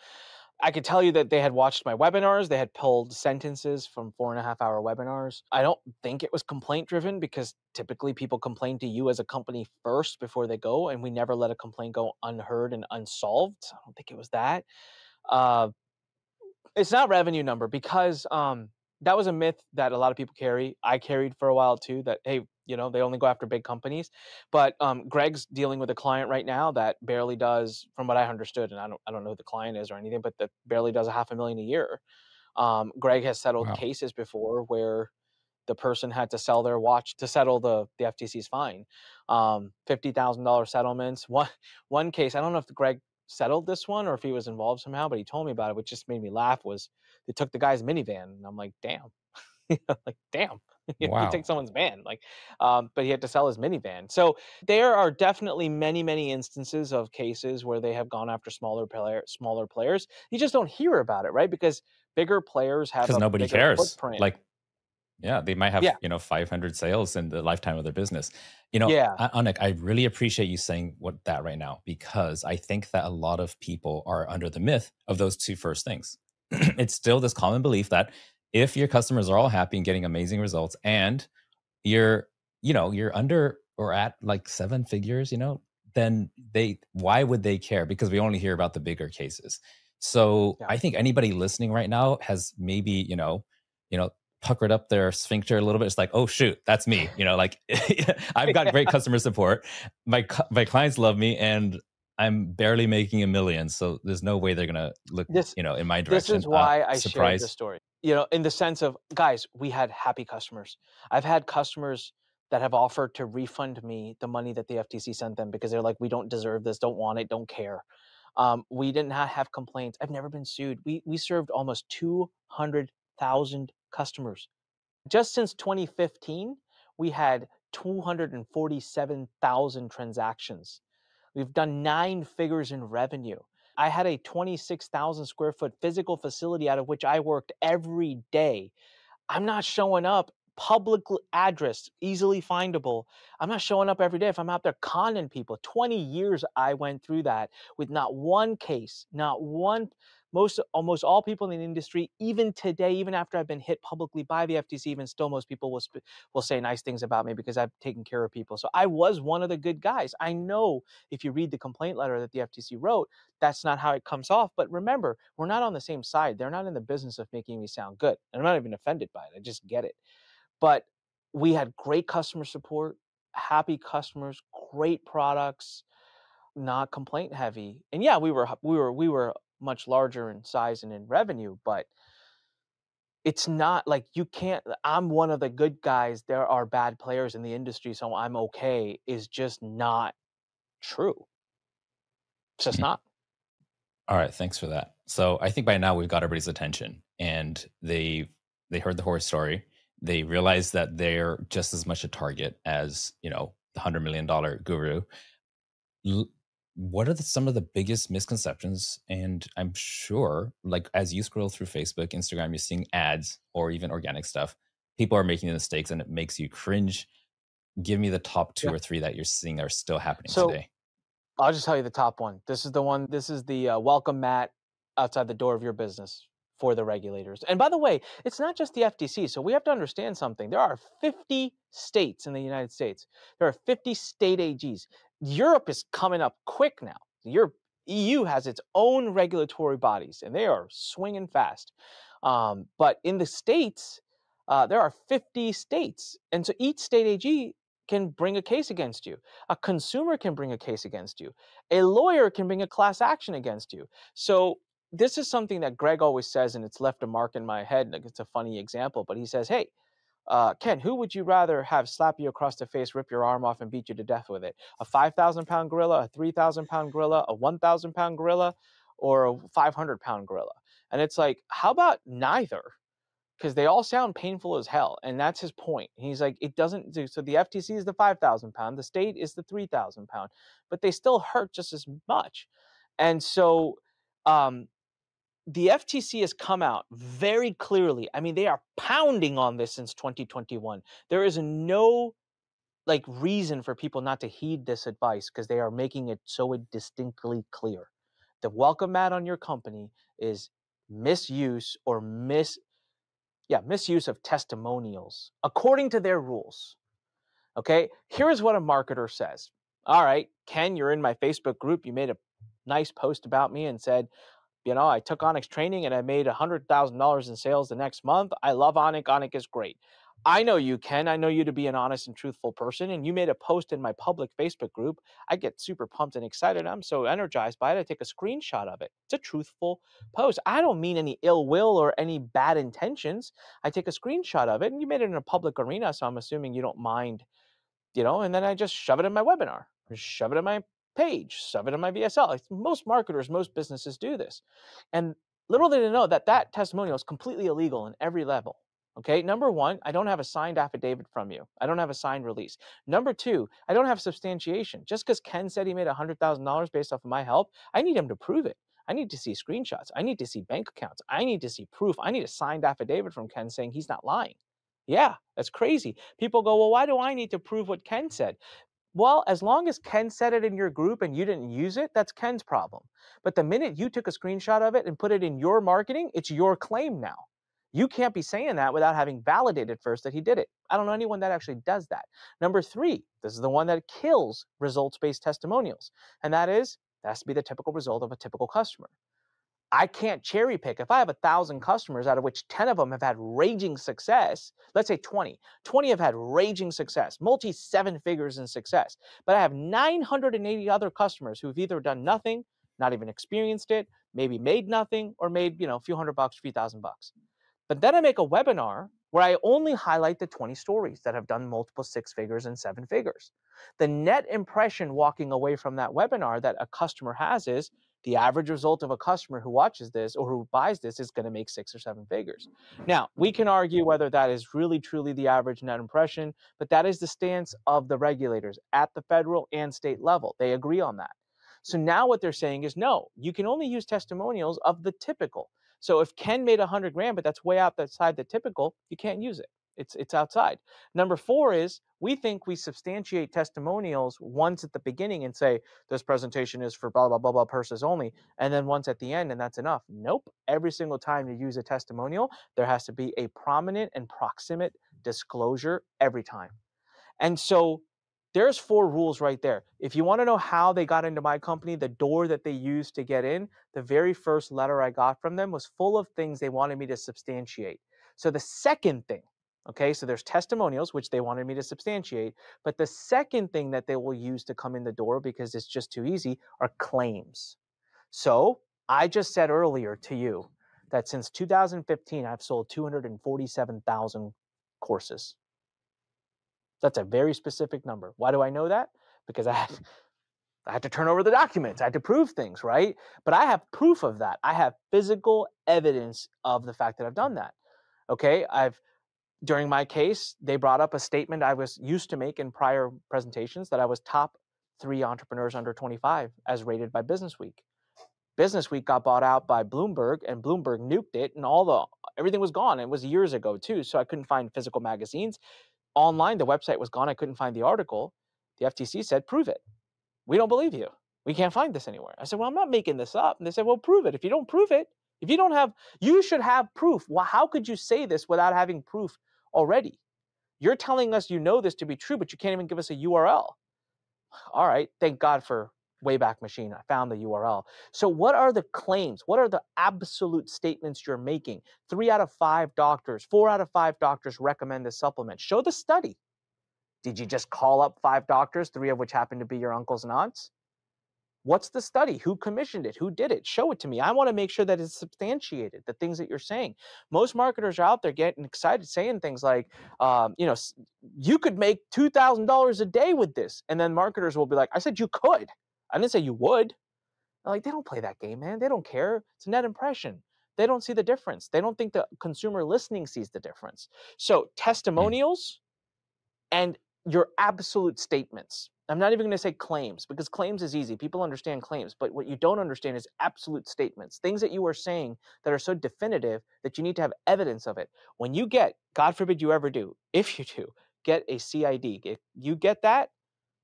I could tell you that they had watched my webinars. They had pulled sentences from 4.5 hour webinars. I don't think it was complaint driven, because typically people complain to you as a company first before they go, and we never let a complaint go unheard and unsolved. I don't think it was that. It's not revenue number, because that was a myth that a lot of people carry. I carried for a while too, that, hey, they only go after big companies. But Greg's dealing with a client right now that barely does, from what I understood, and I don't know who the client is or anything, but that barely does $500,000 a year. Greg has settled cases before where the person had to sell their watch to settle the FTC's fine. $50,000 settlements. One case, I don't know if Greg settled this one or if he was involved somehow, but he told me about it, which just made me laugh, was they took the guy's minivan. And I'm like, damn. Like, damn. You take someone's van, like, but he had to sell his minivan. So there are definitely many, many instances of cases where they have gone after smaller players. You just don't hear about it, right? Because bigger players have Because a nobody bigger cares. footprint. Like, Yeah, they might have, Yeah. 500 sales in the lifetime of their business. Yeah. Anik, I really appreciate you saying that right now, because I think that a lot of people are under the myth of those two first things. It's still this common belief that if your customers are all happy and getting amazing results, and you're, you're under or at like seven figures, then why would they care? Because we only hear about the bigger cases. So Yeah. I think anybody listening right now has maybe, you know, puckered up their sphincter a little bit. It's like, oh shoot, that's me. Like I've got great customer support. My clients love me, and I'm barely making $1 million. So there's no way they're gonna look, This in my this direction. is why I shared the Surprise. story. In the sense of, guys, we had happy customers. I've had customers that have offered to refund me the money that the FTC sent them because they're like, we don't deserve this, don't want it, don't care. We did not have complaints. I've never been sued. We served almost 200,000 customers. Just since 2015, we had 247,000 transactions. We've done 9 figures in revenue. I had a 26,000 square foot physical facility out of which I worked every day. I'm not showing up, public address, easily findable. I'm not showing up every day if I'm out there conning people. 20 years I went through that with not one case, not one. Almost all people in the industry, even today, even after I've been hit publicly by the FTC, even still, most people will say nice things about me because I've taken care of people. So I was one of the good guys. I know if you read the complaint letter that the FTC wrote, that's not how it comes off. But remember, we're not on the same side. They're not in the business of making me sound good. And I'm not even offended by it. I just get it. But we had great customer support, happy customers, great products, not complaint heavy. And yeah, we were much larger in size and in revenue, but it's not like you can't. I'm one of the good guys. There are bad players in the industry, so I'm okay. Is just not true. It's just not. All right, thanks for that. So I think by now we've got everybody's attention, and they heard the horror story. They realized that they're just as much a target as, the $100 million guru. L- what are some of the biggest misconceptions? And I'm sure, like, as you scroll through Facebook, Instagram, you're seeing ads or even organic stuff. People are making the mistakes, and it makes you cringe. Give me the top two Yeah. or three that you're seeing are still happening So today. I'll just tell you the top one. This is the one. This is the welcome mat outside the door of your business for the regulators. And by the way, it's not just the FTC. So we have to understand something. There are 50 states in the United States. There are 50 state AGs. Europe is coming up quick now. Europe EU has its own regulatory bodies, and they are swinging fast. But in the states, there are 50 states, and so each state AG can bring a case against you. A consumer can bring a case against you. A lawyer can bring a class action against you. So this is something that Greg always says, and it's left a mark in my head. Like, it's a funny example, but he says, hey, Ken, who would you rather have slap you across the face, rip your arm off, and beat you to death with it? A 5,000-pound gorilla, a 3,000-pound gorilla, a 1,000-pound gorilla, or a 500-pound gorilla? And it's like, how about neither? Because they all sound painful as hell. And that's his point. He's like, it doesn't do. So the FTC is the 5,000-pound, the state is the 3,000-pound, but they still hurt just as much. And so the FTC has come out very clearly. I mean, they are pounding on this since 2021. There is no reason for people not to heed this advice because they are making it so distinctly clear. The welcome mat on your company is misuse or misuse of testimonials according to their rules. Okay, here's what a marketer says. All right, Ken, you're in my Facebook group. You made a nice post about me and said, I took Anik's training and I made $100,000 in sales the next month. I love Anik. Anik is great. I know you, Ken. I know you to be an honest and truthful person, and you made a post in my public Facebook group. I get super pumped and excited. I'm so energized by it. I take a screenshot of it. It's a truthful post. I don't mean any ill will or any bad intentions. I take a screenshot of it, and you made it in a public arena, so I'm assuming you don't mind, and then I just shove it in my webinar, or shove it in my page, shove it in my VSL. Most marketers, most businesses do this. And little did they know that testimonial is completely illegal in every level. Okay, number one, I don't have a signed affidavit from you. I don't have a signed release. Number two, I don't have substantiation. Just because Ken said he made $100,000 based off of my help, I need him to prove it. I need to see screenshots. I need to see bank accounts. I need to see proof. I need a signed affidavit from Ken saying he's not lying. Yeah, that's crazy. People go, well, why do I need to prove what Ken said? Well, as long as Ken said it in your group and you didn't use it, that's Ken's problem. But the minute you took a screenshot of it and put it in your marketing, it's your claim now. You can't be saying that without having validated first that he did it. I don't know anyone that actually does that. Number three, this is the one that kills results-based testimonials. And that is, that has to be the typical result of a typical customer. I can't cherry pick. If I have 1,000 customers, out of which 10 of them have had raging success, let's say 20 have had raging success, multi 7 figures in success, but I have 980 other customers who've either done nothing, not even experienced it, maybe made nothing, or made, a few $100, a few $1,000. But then I make a webinar where I only highlight the 20 stories that have done multiple 6 figures and 7 figures. The net impression walking away from that webinar that a customer has is the average result of a customer who watches this or who buys this is going to make 6 or 7 figures. Now, we can argue whether that is really truly the average net impression, but that is the stance of the regulators at the federal and state level. They agree on that. So now what they're saying is, no, you can only use testimonials of the typical. So if Ken made 100 grand, but that's way outside the typical, you can't use it. It's outside. Number 4 is we think we substantiate testimonials once at the beginning and say, this presentation is for blah, blah, blah, blah purposes only. And then once at the end, and that's enough. Nope. Every single time you use a testimonial, there has to be a prominent and proximate disclosure every time. And so there's 4 rules right there. If you want to know how they got into my company, the door that they used to get in, the very first letter I got from them was full of things they wanted me to substantiate. So the second thing, okay, so there's testimonials, which they wanted me to substantiate, but the second thing that they will use to come in the door, because it's just too easy, are claims. So I just said earlier to you that since 2015, I've sold 247,000 courses. That's a very specific number. Why do I know that? Because I had to turn over the documents. I had to prove things, right? But I have proof of that. I have physical evidence of the fact that I've done that. Okay, during my case, they brought up a statement I was used to make in prior presentations that I was top 3 entrepreneurs under 25 as rated by Businessweek. Businessweek got bought out by Bloomberg, and Bloomberg nuked it, and everything was gone. It was years ago too, so I couldn't find physical magazines. Online, the website was gone. I couldn't find the article. The FTC said, prove it. We don't believe you. We can't find this anywhere. I said, well, I'm not making this up. And they said, well, prove it. If you don't prove it, you should have proof. Well, how could you say this without having proof already? You're telling us you know this to be true, but you can't even give us a URL. All right. Thank God for Wayback Machine. I found the URL. So what are the claims? What are the absolute statements you're making? 3 out of 5 doctors, 4 out of 5 doctors recommend this supplement. Show the study. Did you just call up 5 doctors, 3 of which happen to be your uncles and aunts? What's the study? Who commissioned it? Who did it? Show it to me. I want to make sure that it's substantiated, the things that you're saying. Most marketers are out there getting excited, saying things like, you could make $2,000 a day with this. And then marketers will be like, I said you could. I didn't say you would. Like, they don't play that game, man. They don't care. It's a net impression. They don't see the difference. They don't think the consumer listening sees the difference. So testimonials and your absolute statements. I'm not even going to say claims, because claims is easy. People understand claims, but what you don't understand is absolute statements, things that you are saying that are so definitive that you need to have evidence of it. When you get, God forbid you ever do, if you do, get a CID, if you get that,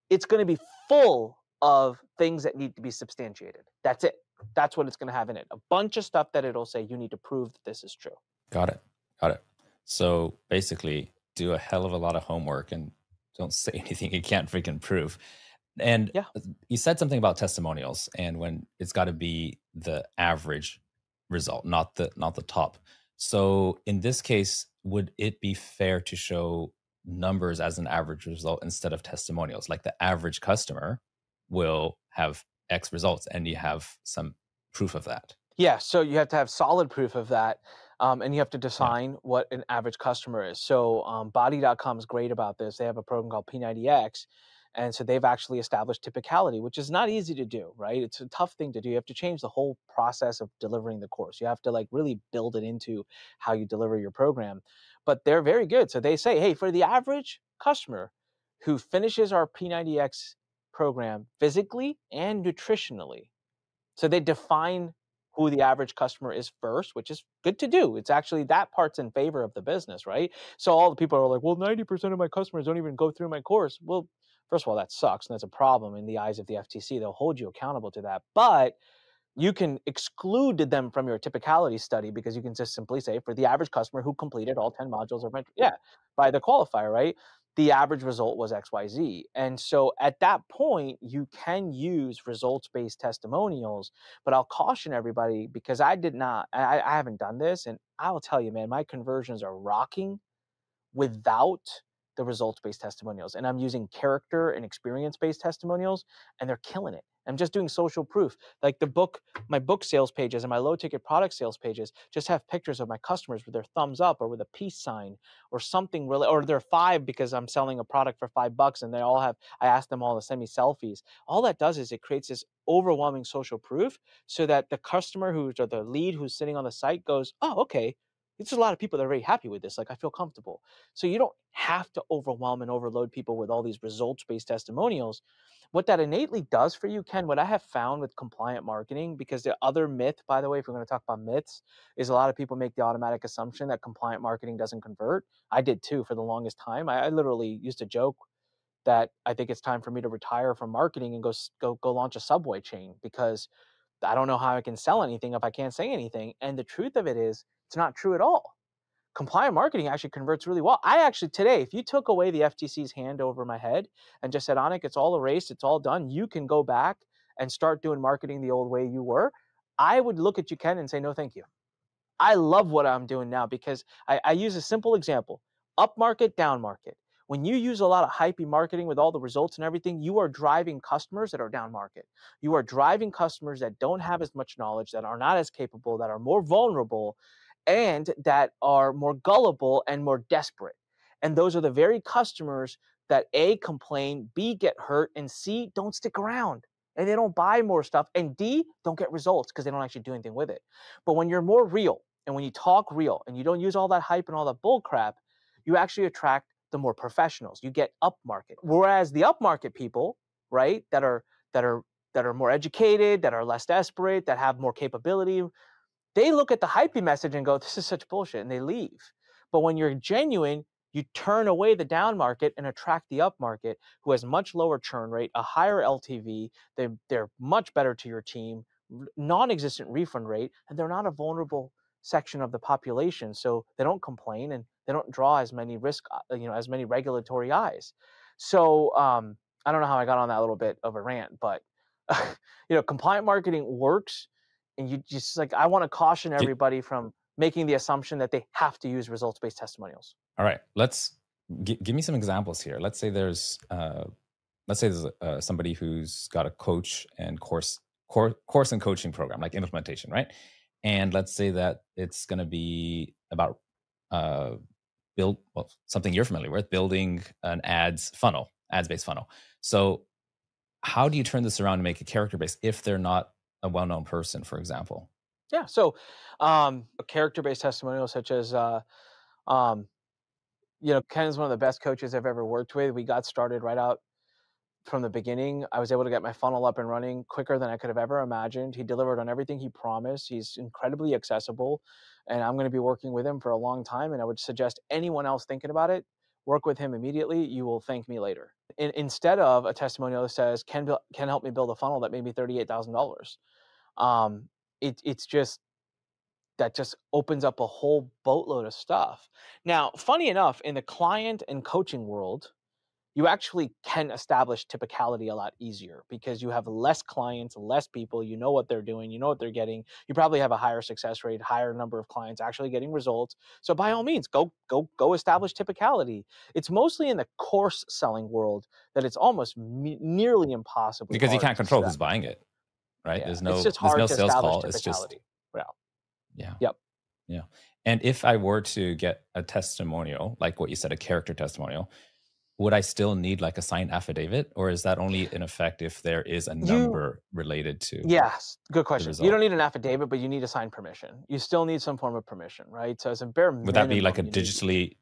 it's going to be full of things that need to be substantiated. That's it. That's what it's going to have in it. A bunch of stuff that it'll say you need to prove that this is true. Got it. So basically, do a hell of a lot of homework and don't say anything you can't freaking prove. And yeah, you said something about testimonials, and when it's got to be the average result, not the top. So in this case, would it be fair to show numbers as an average result instead of testimonials? Like the average customer will have X results, and you have some proof of that. Yeah, so you have to have solid proof of that, and you have to define what an average customer is. So Body.com is great about this. They have a program called P90X, and so they've actually established typicality, which is not easy to do, right? It's a tough thing to do. You have to change the whole process of delivering the course. You have to like really build it into how you deliver your program. But they're very good. So they say, hey, for the average customer who finishes our P90X program physically and nutritionally, so they define who the average customer is first, which is good to do. It's actually, that part's in favor of the business, right? So all the people are like, well, 90% of my customers don't even go through my course. Well, first of all, that sucks, and that's a problem in the eyes of the FTC. They'll hold you accountable to that. But you can exclude them from your typicality study, because you can just simply say, for the average customer who completed all 10 modules of by the qualifier, right? The average result was XYZ. And so at that point, you can use results-based testimonials, but I'll caution everybody, because I haven't done this, and I will tell you, man, my conversions are rocking without the results-based testimonials. And I'm using character and experience-based testimonials, and they're killing it. I'm just doing social proof. Like my book sales pages and my low-ticket product sales pages just have pictures of my customers with their thumbs up or with a peace sign or something really, or they're 5 because I'm selling a product for $5 and I asked them all to send me selfies. All that does is it creates this overwhelming social proof, so that the customer or the lead who's sitting on the site goes, oh, okay, there's a lot of people that are very happy with this. Like, I feel comfortable. So you don't have to overwhelm and overload people with all these results-based testimonials. What that innately does for you, Ken, what I have found with compliant marketing, because the other myth, by the way, if we're going to talk about myths, is a lot of people make the automatic assumption that compliant marketing doesn't convert. I did too for the longest time. I literally used to joke that I think it's time for me to retire from marketing and go launch a Subway chain, because I don't know how I can sell anything if I can't say anything. And the truth of it is, it's not true at all. Compliant marketing actually converts really well. I actually, today, if you took away the FTC's hand over my head and just said, Anik, it's all erased, it's all done, you can go back and start doing marketing the old way you were, I would look at you, Ken, and say, no, thank you. I love what I'm doing now, because I use a simple example: up market, down market. When you use a lot of hypey marketing with all the results and everything, you are driving customers that are down market. You are driving customers that don't have as much knowledge, that are not as capable, that are more vulnerable, and that are more gullible and more desperate. And those are the very customers that A, complain, B, get hurt, and C, don't stick around and they don't buy more stuff, and D, don't get results because they don't actually do anything with it. But when you're more real and when you talk real and you don't use all that hype and all that bull crap, you actually attract the more professionals. You get up market. Whereas the up market people, right, that are more educated, that are less desperate, that have more capability, they look at the hypey message and go, this is such bullshit, and they leave. But when you're genuine, you turn away the down market and attract the up market, who has much lower churn rate, a higher LTV, they're much better to your team, non-existent refund rate, and they're not a vulnerable section of the population. So they don't complain and they don't draw as many as many regulatory eyes. So I don't know how I got on that little bit of a rant, but compliant marketing works. And you just I want to caution everybody from making the assumption that they have to use results-based testimonials. All right, let's give me some examples here. Let's say there's somebody who's got a coach and course and coaching program, like implementation, right? And let's say that it's going to be about something you're familiar with, building an ads-based funnel. So how do you turn this around and make it character-based if they're not a well-known person, for example? Yeah, so a character-based testimonial such as Ken is one of the best coaches I've ever worked with. We got started right out from the beginning. I was able to get my funnel up and running quicker than I could have ever imagined. He delivered on everything he promised. He's incredibly accessible, and I'm going to be working with him for a long time. And I would suggest anyone else thinking about it, work with him immediately. You will thank me later. Instead of a testimonial that says, Ken help me build a funnel that made me $38,000. It's just, that just opens up a whole boatload of stuff. Now, funny enough, in the client and coaching world, you actually can establish typicality a lot easier because you have less clients, less people, you know what they're doing, you know what they're getting. You probably have a higher success rate, higher number of clients actually getting results. So by all means, go establish typicality. It's mostly in the course selling world that it's almost nearly impossible. Because you can't control who's buying it, right? Yeah. There's no sales call. It's just, yeah. Yep. Yeah. And if I were to get a testimonial, like what you said, a character testimonial, would I still need like a signed affidavit, or is that only in effect if there is a You, number related to yes, good the question. You don't result? need an affidavit, but you need a signed permission. You still need some form of permission, right? So as a bare Would that be like minimum, a you need. digitally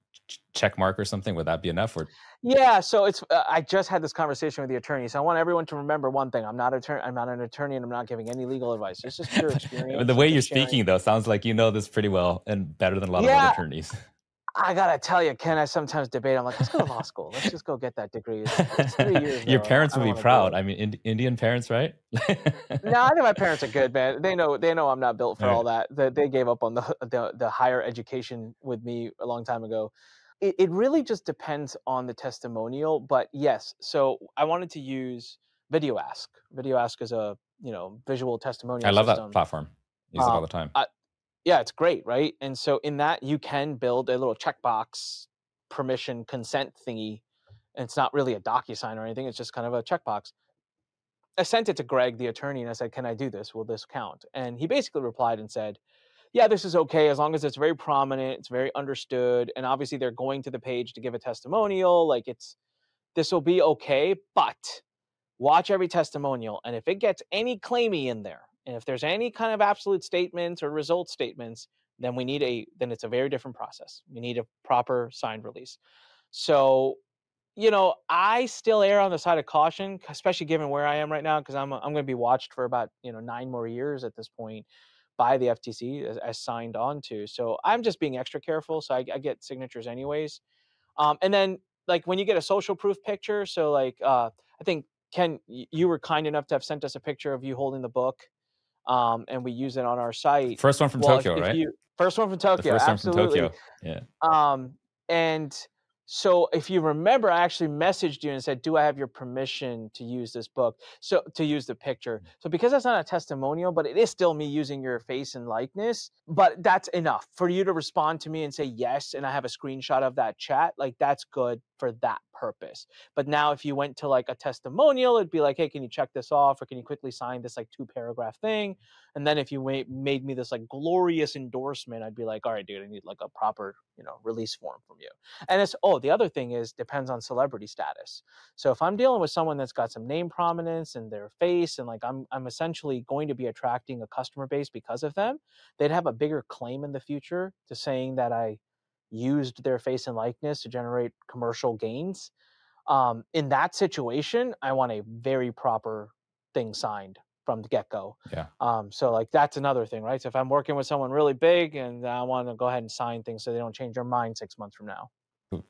check mark or something? Would that be enough? Or Yeah, so it's I just had this conversation with the attorney, so I want everyone to remember one thing: I'm not an attorney, and I'm not giving any legal advice. It's just pure the experience way and you're just sharing. speaking, though, sounds like you know this pretty well and better than a lot of other Yeah, attorneys. I gotta tell you, Ken, I sometimes debate. I'm like, let's go to law school. Let's just go get that degree. It's 3 years Your though. parents I would don't be want to do proud. it. I mean, Indian parents, right? No, I think my parents are good, man. They know I'm not built All for all right. that. They gave up on the higher education with me a long time ago. It really just depends on the testimonial, but yes. So I wanted to use Video Ask. Video Ask is a visual I testimonial love that system. platform. Use it all Um, the time. I, yeah, it's great, right? And so in that you can build a little checkbox permission consent thingy. And it's not really a DocuSign or anything. It's just kind of a checkbox. I sent it to Greg, the attorney, and I said, "Can I do this? Will this count?" And he basically replied and said, "Yeah, this is okay as long as it's very prominent, it's very understood, and obviously they're going to the page to give a testimonial. Like this will be okay, but watch every testimonial, and if it gets any claimy in there, and if there's any kind of absolute statements or result statements, then then it's a very different process. We need a proper signed release." So I still err on the side of caution, especially given where I am right now, because I'm going to be watched for about 9 more years at this point by the FTC as signed on to. So I'm just being extra careful. So I get signatures anyways. And then like when you get a social proof picture, so like I think Ken, you were kind enough to have sent us a picture of you holding the book, and we use it on our site. First one from Well, Tokyo, if right? you first one from The Tokyo, first one from absolutely. Tokyo. Yeah. Um, and so if you remember, I actually messaged you and said, "Do I have your permission to use this book?" So to use the picture. So because that's not a testimonial, but it is still me using your face and likeness, but that's enough for you to respond to me and say yes. And I have a screenshot of that chat. Like that's good for that purpose. But now if you went to like a testimonial, it'd be like, "Hey, can you check this off? Or can you quickly sign this like 2-paragraph thing?" And then if you made me this like glorious endorsement, I'd be like, "All right, dude, I need like a proper, release form from you." And the other thing is depends on celebrity status. So if I'm dealing with someone that's got some name prominence in their face, and like I'm essentially going to be attracting a customer base because of them, they'd have a bigger claim in the future to saying that I used their face and likeness to generate commercial gains. In that situation, I want a very proper thing signed from the get-go. Yeah. So like that's another thing, right? So if I'm working with someone really big and I want to go ahead and sign things so they don't change their mind 6 months from now.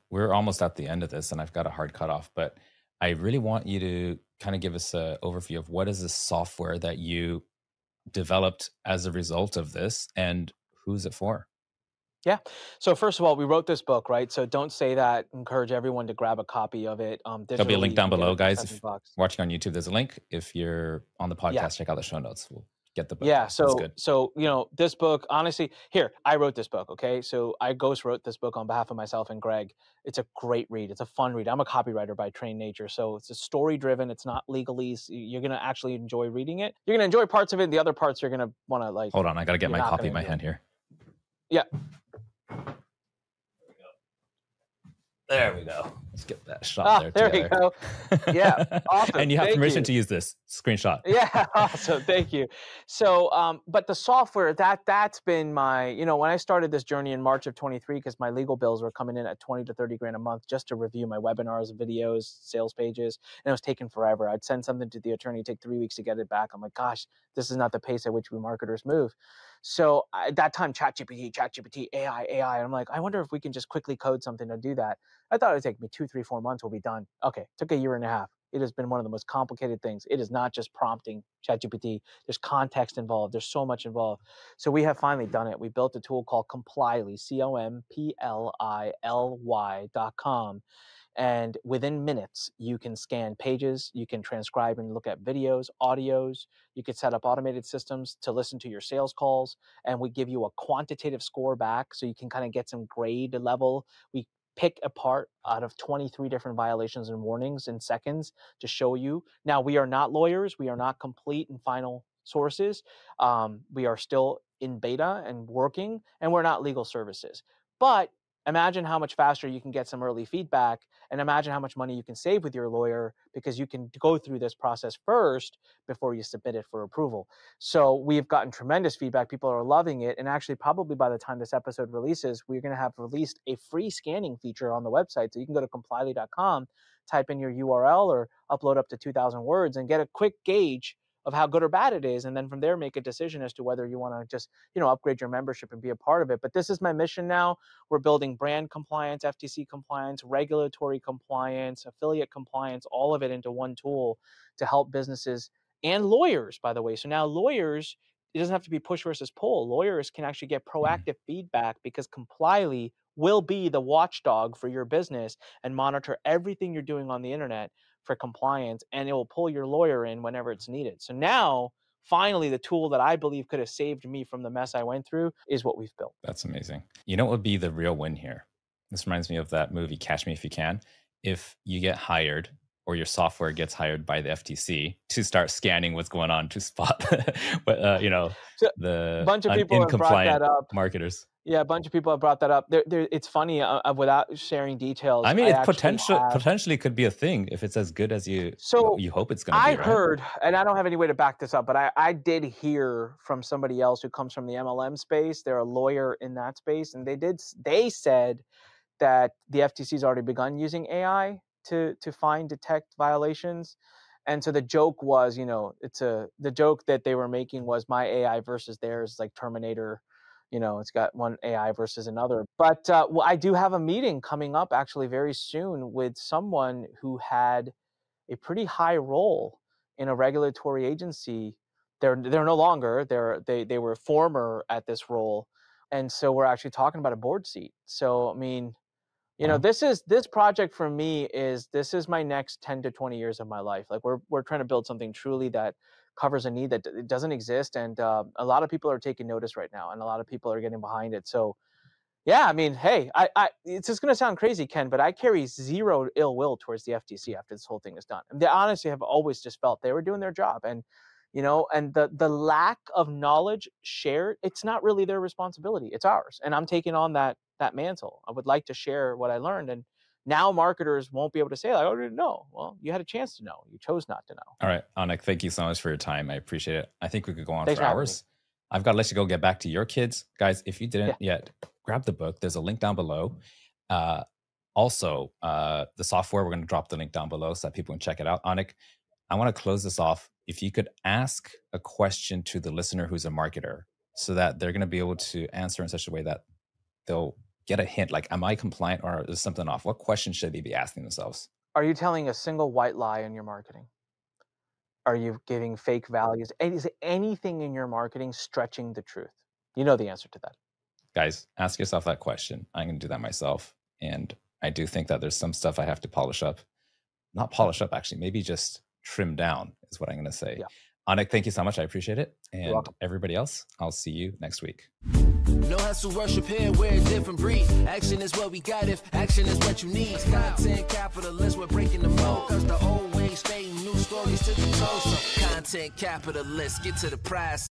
We're almost at the end of this, and I've got a hard cutoff, but I really want you to kind of give us an overview of what is the software that you developed as a result of this, and who's it for? Yeah. So first of all, we wrote this book, right? So don't say that. Encourage everyone to grab a copy of it. There'll be a Digitally, link you down can get below, it for guys. If $7. watching on YouTube, there's a link. If you're on the Yeah. podcast, check out the show notes. We'll get the book. Yeah. That's So, good. this book, honestly, here, I wrote this book. Okay. So I ghost wrote this book on behalf of myself and Greg. It's a great read. It's a fun read. I'm a copywriter by trained nature. So it's a story driven. It's not legalese. You're going to actually enjoy reading it. You're going to enjoy parts of it. The other parts you're going to want to like. Hold on. I got to get you're my not copy gonna in my enjoy. hand here. Yeah. There we go. Let's get that shot There together. we go. Yeah, awesome. And you have Thank permission you. to use this screenshot. Yeah, awesome. Thank you. So, but the software that's been my, when I started this journey in March of 23, because my legal bills were coming in at 20 to 30 grand a month just to review my webinars, videos, sales pages, and it was taking forever. I'd send something to the attorney, take 3 weeks to get it back. I'm like, gosh, this is not the pace at which we marketers move. So at that time, ChatGPT, AI. And I'm like, I wonder if we can just quickly code something to do that. I thought it would take me 2, 3, 4 months. We'll be done. Okay, took a year and a half. It has been one of the most complicated things. It is not just prompting ChatGPT. There's context involved. There's so much involved. So we have finally done it. We built a tool called Complily, COMPLILY.com. And within minutes, you can scan pages, you can transcribe and look at videos, audios, you could set up automated systems to listen to your sales calls, and we give you a quantitative score back so you can kind of get some grade level. We pick apart out of 23 different violations and warnings in seconds to show you. Now, we are not lawyers. We are not complete and final sources. We are still in beta and working, and we're not legal services. But Imagine how much faster you can get some early feedback, and imagine how much money you can save with your lawyer because you can go through this process first before you submit it for approval. So we've gotten tremendous feedback. People are loving it. And actually, probably by the time this episode releases, we're going to have released a free scanning feature on the website. So you can go to Complily.com, type in your URL or upload up to 2,000 words and get a quick gauge of how good or bad it is. And then from there, make a decision as to whether you want to just, upgrade your membership and be a part of it. But this is my mission now. We're building brand compliance, FTC compliance, regulatory compliance, affiliate compliance, all of it into one tool to help businesses and lawyers, by the way. So now lawyers, it doesn't have to be push versus pull. Lawyers can actually get proactive feedback because Complily will be the watchdog for your business and monitor everything you're doing on the internet for compliance, and it will pull your lawyer in whenever it's needed. So now, finally, the tool that I believe could have saved me from the mess I went through is what we've built. That's amazing. You know what would be the real win here? This reminds me of that movie, Catch Me If You Can. If you get hired or your software gets hired by the FTC to start scanning what's going on to spot, So the bunch of people have brought that up. marketers. Yeah, a bunch of people have brought that up. It's funny, without sharing details. I mean, it potentially could be a thing if it's as good as you hope it's going to be. I heard, and I don't have any way to back this up, but I did hear from somebody else who comes from the MLM space. They're a lawyer in that space, and they said that the FTC's already begun using AI to detect violations. And so the joke was, the joke that they were making was my AI versus theirs, like Terminator. It's got one AI versus another. But I do have a meeting coming up actually very soon with someone who had a pretty high role in a regulatory agency. They're no longer. They were former at this role, and so we're actually talking about a board seat. So I mean, this project for me is my next 10 to 20 years of my life. Like we're trying to build something truly that covers a need that it doesn't exist. And a lot of people are taking notice right now, and a lot of people are getting behind it. So yeah, I mean, hey, it's just going to sound crazy, Ken, but I carry zero ill will towards the FTC after this whole thing is done. And they honestly have always just felt they were doing their job. And, and the lack of knowledge shared, it's not really their responsibility. It's ours. And I'm taking on that mantle. I would like to share what I learned. And now marketers won't be able to say, like, I didn't know. Well, you had a chance to know. You chose not to know. All right, Anik, thank you so much for your time. I appreciate it. I think we could go on for hours. I've got to let you go get back to your kids. Guys, if you didn't yet, grab the book. There's a link down below. Also, the software, we're going to drop the link down below so that people can check it out. Anik, I want to close this off. If you could ask a question to the listener who's a marketer so that they're going to be able to answer in such a way that they'll get a hint, like, am I compliant or is something off? What questions should they be asking themselves? Are you telling a single white lie in your marketing? Are you giving fake values? Is anything in your marketing stretching the truth? You know the answer to that. Guys, ask yourself that question. I'm going to do that myself. And I do think that there's some stuff I have to polish up. Not polish up, actually. Maybe just trim down is what I'm going to say. Yeah. Anik, thank you so much. I appreciate it. And everybody else, I'll see you next week. No hustle worship here, we're a different breed. Action is what we got if action is what you need. Content capitalists, we're breaking the mold. Cause the old ways stay new stories to the toe. So content capitalists, get to the prize.